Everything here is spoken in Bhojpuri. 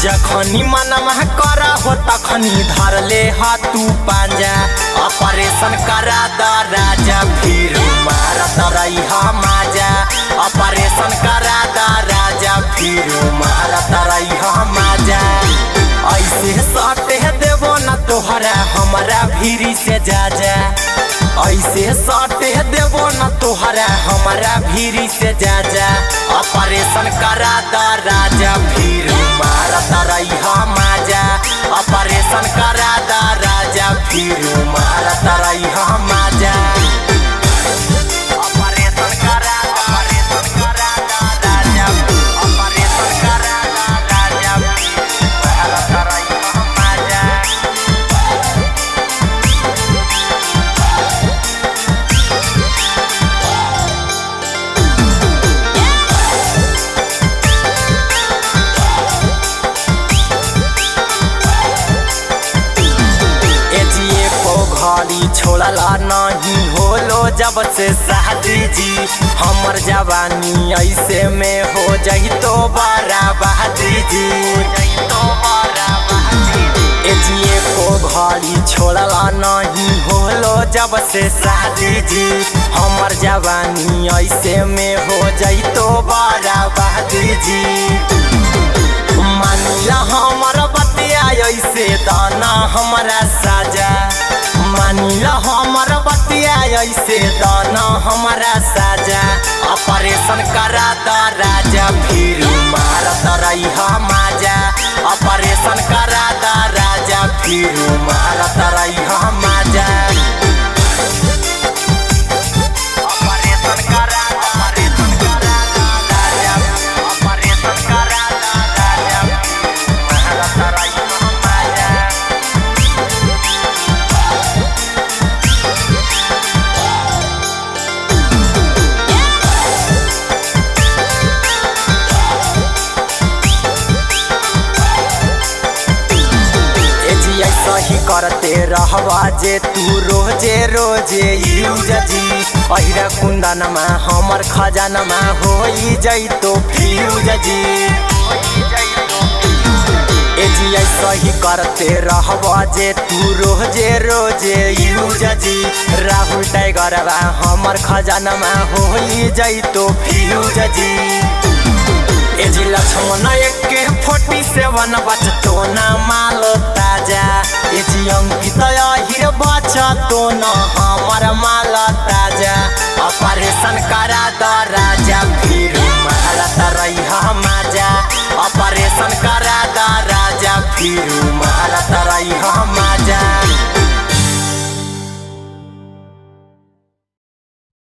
जखनी मनमा करा हो तखनी धर ले हाथू पांजा ऑपरेशन करा द राजा फिर मारत रही माजा ऑपरेशन करा द राजा फिर मारत रही माजा ऐसे सटे देवो न तोहरा हमारा भीरी से जा ऐसे सटे देवो न तोहरा हमारा भीरी से जा ऑपरेशन करा द राजा फिर मारत रही माजा ऑपरेशन करा द राजा फिर मारत रही माजा ऑपरेशन करा द राजा ऑपरेशन करा द राजा मारत रही माजा घड़ी छोड़ला नहीं होलो जब से शादी जी हमर जवानी ऐसे में हो जाई तो बड़ा बहादुरी जी एजिए को घड़ी छोड़ला नहीं होलो जब से शादी जी हमर जवानी ऐसे में हो जाई तो बड़ा बहादुरी जी मानिला हमर बतिया ऐसे दाना हमारा साजा मानिला हमर बतिया ऐसे दाना हमारा साजा ऑपरेशन करा द राजा फिर मारत रही माजा ऑपरेशन करा द राजा फिर मारत रही माजा ऑपरेशन करा द राजा ऑपरेशन करा द राजा मारत रही माजा सही करते रहवा जे तू रोजे रोजे यूज जी अहिरा कुंदनमा हमर खजानमा होई जाई तो फ्यूज जी एजी सही करते रहवा जे तू रोजे रोजे यूज जी राहुल टाइगरवा हमर खजानमा होई जाई तो फ्यूज जी एजी लक्ष्मण एके 47 बचतो न माल ताजा एजी अंकित हिर बचतो न हमर माल ताजा ऑपरेशन करा द राजा फिर मारत रही माजा ऑपरेशन करा द राजा फिर